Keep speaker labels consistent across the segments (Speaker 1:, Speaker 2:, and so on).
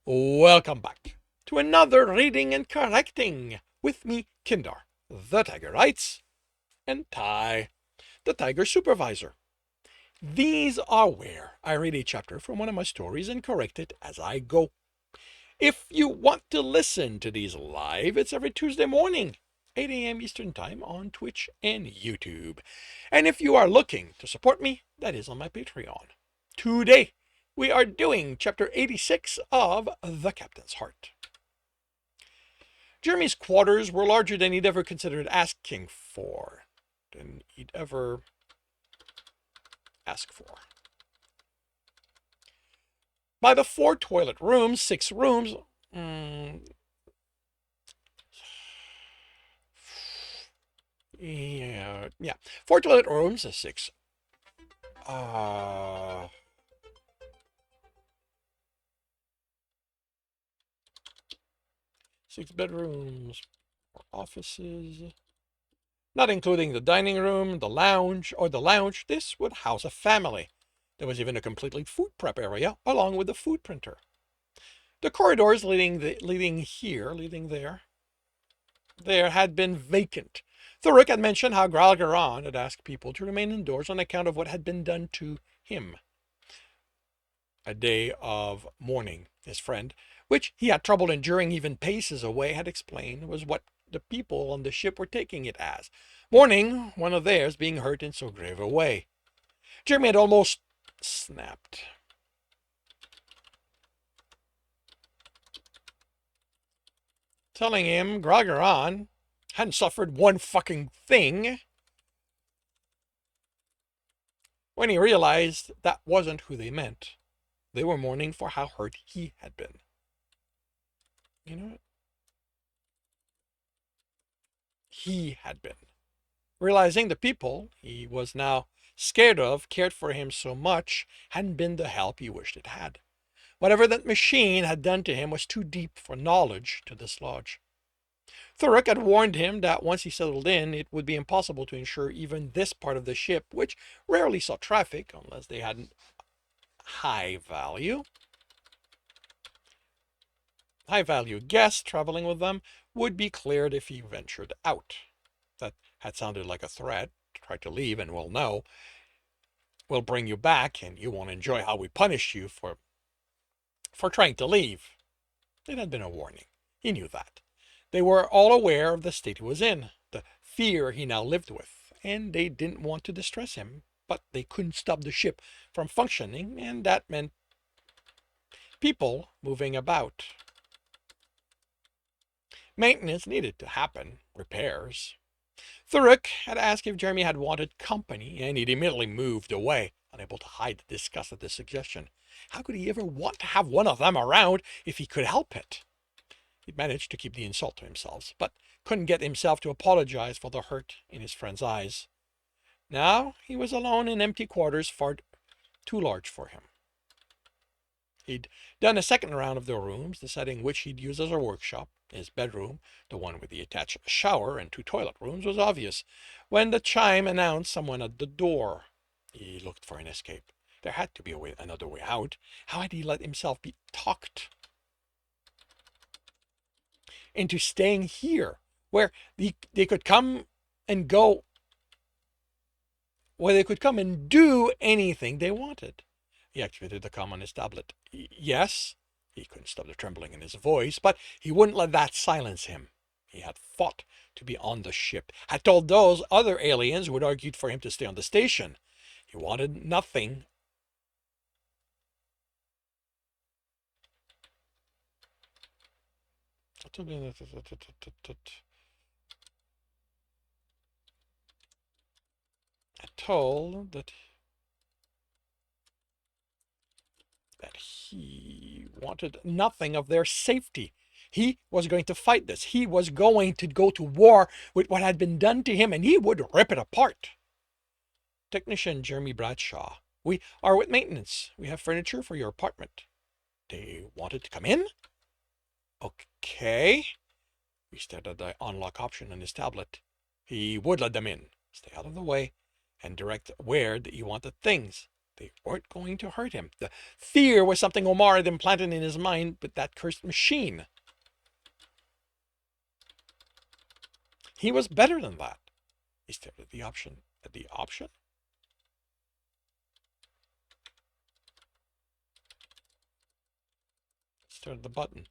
Speaker 1: Welcome back to another reading and correcting with me, Kindar, the Tiger Writes, and Ty, the Tiger Supervisor. These are where I read a chapter from one of my stories and correct it as I go. If you want to listen to these live, it's every Tuesday morning, 8 a.m. Eastern Time on Twitch and YouTube. And if you are looking to support me, that is on my Patreon. Today, we are doing chapter 86 of The Captain's Heart. Jeremy's quarters were larger than he'd ever considered asking for. Than he'd ever ask for. By the 4 toilet rooms, 6 rooms, yeah, 4 toilet rooms, 6. 6 bedrooms, 4 offices, not including the dining room, the lounge, this would house a family. There was even a completely food prep area, along with the food printer. The corridors leading there had been vacant. Thurrock had mentioned how Gralgiran had asked people to remain indoors on account of what had been done to him. A day of mourning, his friend, which he had trouble enduring even paces away, had explained was what the people on the ship were taking it as. Mourning one of theirs being hurt in so grave a way. Jeremy had almost snapped. Telling him Gralgiran hadn't suffered one fucking thing. When he realized that wasn't who they meant. They were mourning for how hurt he had been. You know what? He had been. Realizing the people he was now scared of cared for him so much hadn't been the help he wished it had. Whatever that machine had done to him was too deep for knowledge to dislodge. Thurrock had warned him that once he settled in, it would be impossible to insure even this part of the ship, which rarely saw traffic unless they had high value guests traveling with them, would be cleared if he ventured out. That had sounded like a threat. Try to leave and we'll know. We'll bring you back and you won't enjoy how we punish you for trying to leave. It had been a warning. He knew that. They were all aware of the state he was in, the fear he now lived with, and they didn't want to distress him, but they couldn't stop the ship from functioning, and that meant people moving about. Maintenance needed to happen, repairs. Thurrock had asked if Jeremy had wanted company, and he'd immediately moved away, unable to hide the disgust at this suggestion. How could he ever want to have one of them around if he could help it? He'd managed to keep the insult to himself, but couldn't get himself to apologize for the hurt in his friend's eyes. Now he was alone in empty quarters far too large for him. He'd done a second round of the rooms, deciding which he'd use as a workshop. His bedroom, the one with the attached shower and 2 toilet rooms, was obvious, when the chime announced someone at the door. He looked for an escape. There had to be another way out. How had he let himself be talked into staying here, where they could come and go, where they could come and do anything they wanted? He activated the comm on his tablet. Yes, he couldn't stop the trembling in his voice, but he wouldn't let that silence him. He had fought to be on the ship, had told those other aliens who had argued for him to stay on the station. He wanted nothing. I told that he wanted nothing of their safety. He was going to fight this. He was going to go to war with what had been done to him, and he would rip it apart. Technician Jeremy Bradshaw, we are with maintenance. We have furniture for your apartment. They wanted to come in? Okay. He stared at the unlock option on his tablet. He would let them in, stay out of the way, and direct where he wanted things. They weren't going to hurt him. The fear was something Omar had implanted in his mind, but that cursed machine. He was better than that. He stared at the option. At the option? Stared at the button.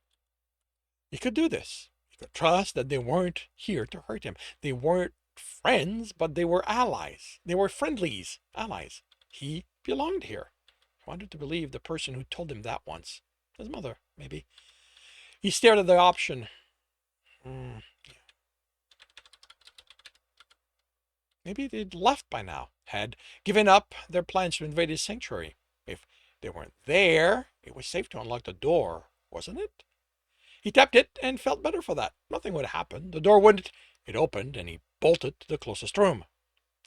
Speaker 1: He could do this. He could trust that they weren't here to hurt him. They weren't friends, but they were allies. They were friendlies, allies. He belonged here. He wanted to believe the person who told him that once. His mother, maybe. He stared at the option. Maybe they'd left by now, had given up their plans to invade his sanctuary. If they weren't there, it was safe to unlock the door, wasn't it? He tapped it and felt better for that. Nothing would happen. The door wouldn't. It opened and he bolted to the closest room.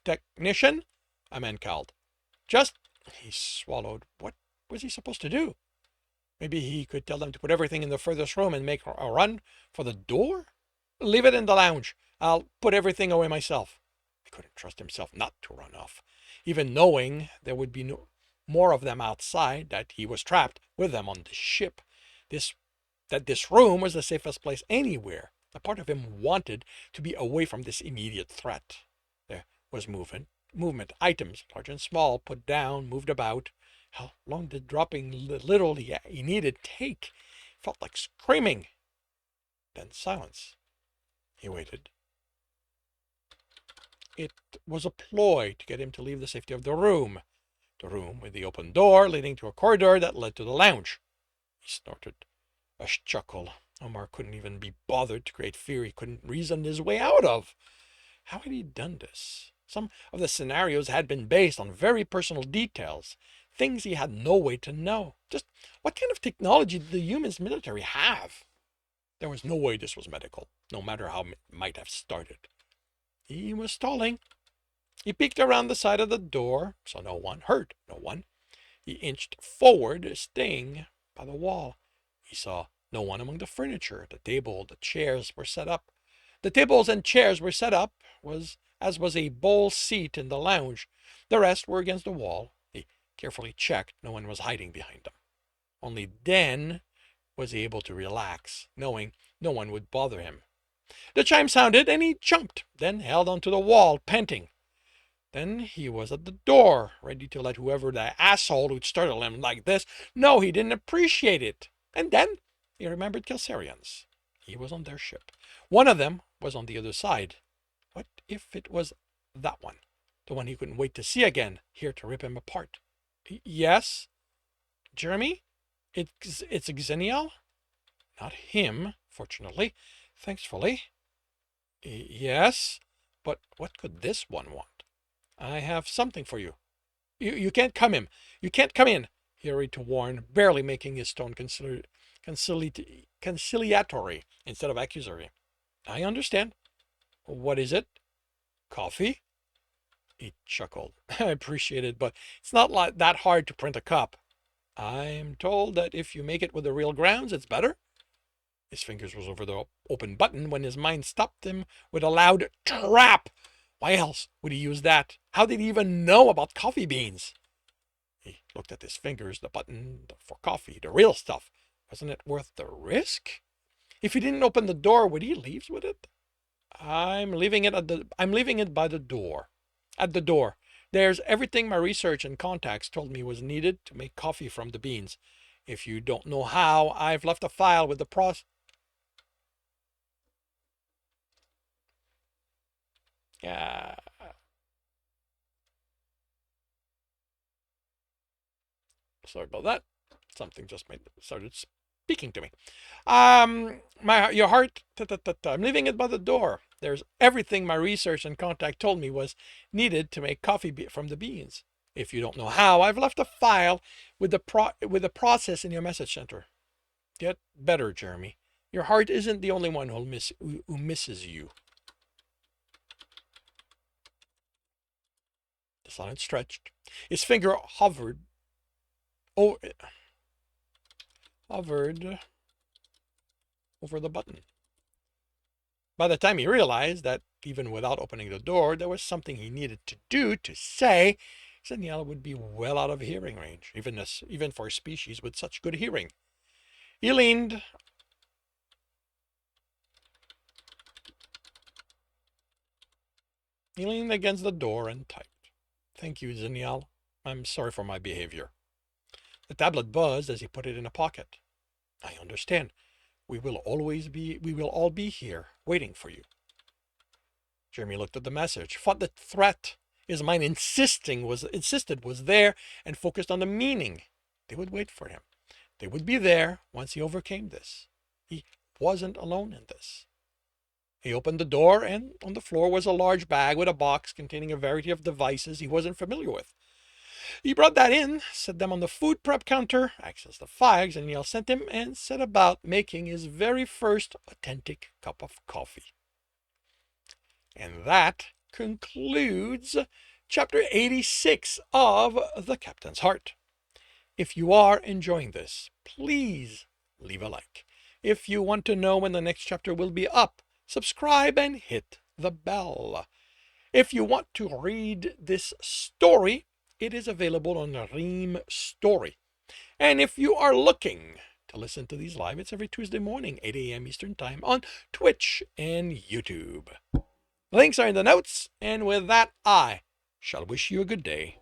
Speaker 1: Technician? A man called. Just, he swallowed. What was he supposed to do? Maybe he could tell them to put everything in the furthest room and make a run for the door? Leave it in the lounge. I'll put everything away myself. He couldn't trust himself not to run off, even knowing there would be more of them outside, that he was trapped with them on the ship. That this room was the safest place anywhere. A part of him wanted to be away from this immediate threat. There was movement, items, large and small, put down, moved about. How long did dropping little he needed take? Felt like screaming. Then silence. He waited. It was a ploy to get him to leave the safety of the room with the open door leading to a corridor that led to the lounge. He snorted. A chuckle. Omar couldn't even be bothered to create fear he couldn't reason his way out of. How had he done this? Some of the scenarios had been based on very personal details, things he had no way to know. Just what kind of technology did the humans military have? There was no way this was medical, no matter how it might have started. He was stalling. He peeked around the side of the door, saw no one, heard no one. He inched forward, staying by the wall. He saw no one among the furniture. The table, the chairs were set up. The tables and chairs were set up, as was a bowl seat in the lounge. The rest were against the wall. He carefully checked no one was hiding behind them. Only then was he able to relax, knowing no one would bother him. The chime sounded, and he jumped, then held onto the wall, panting. Then he was at the door, ready to let whoever the asshole who'd startle him like this know he didn't appreciate it. And then he remembered Kelsirians. He was on their ship. One of them was on the other side. What if it was that one? The one he couldn't wait to see again, here to rip him apart. Yes? Jeremy? It's Xenial? Not him, fortunately. Thankfully. Yes? But what could this one want? I have something for you. You can't come in. You can't come in, he hurried to warn, barely making his tone conciliatory instead of accusatory. I understand. What is it? Coffee? He chuckled. I appreciate it, but it's not that hard to print a cup. I'm told that if you make it with the real grounds, it's better. His fingers was over the open button when his mind stopped him with a loud trap. Why else would he use that? How did he even know about coffee beans? He looked at his fingers, the button for coffee, the real stuff. Wasn't it worth the risk? If he didn't open the door, would he leave with it? I'm leaving it by the door. At the door. There's everything my research and contacts told me was needed to make coffee from the beans. If you don't know how, I've left a file with the process. Sorry about that. Something just started speaking to me. Your heart. I'm leaving it by the door. There's everything my research and contact told me was needed to make coffee from the beans. If you don't know how, I've left a file with the process in your message center. Get better, Jeremy. Your heart isn't the only one who misses you. The silence stretched. His finger hovered over the button. By the time he realized that, even without opening the door, there was something he needed to do, to say, Zenial would be well out of hearing range, even for a species with such good hearing. He leaned against the door and typed. Thank you, Zenial. I'm sorry for my behavior. The tablet buzzed as he put it in a pocket. I understand. We will all be here, waiting for you. Jeremy looked at the message, thought the threat his mind insisted was there, and focused on the meaning. They would wait for him. They would be there once he overcame this. He wasn't alone in this. He opened the door, and on the floor was a large bag with a box containing a variety of devices he wasn't familiar with. He brought that in, set them on the food prep counter, accessed the files, and Neil sent him, and set about making his very first authentic cup of coffee. And that concludes chapter 86 of The Captain's Heart. If you are enjoying this, please leave a like. If you want to know when the next chapter will be up, subscribe and hit the bell. If you want to read this story, it is available on Ream Story. And if you are looking to listen to these live, it's every Tuesday morning, 8 a.m. Eastern Time on Twitch and YouTube. Links are in the notes, and with that, I shall wish you a good day.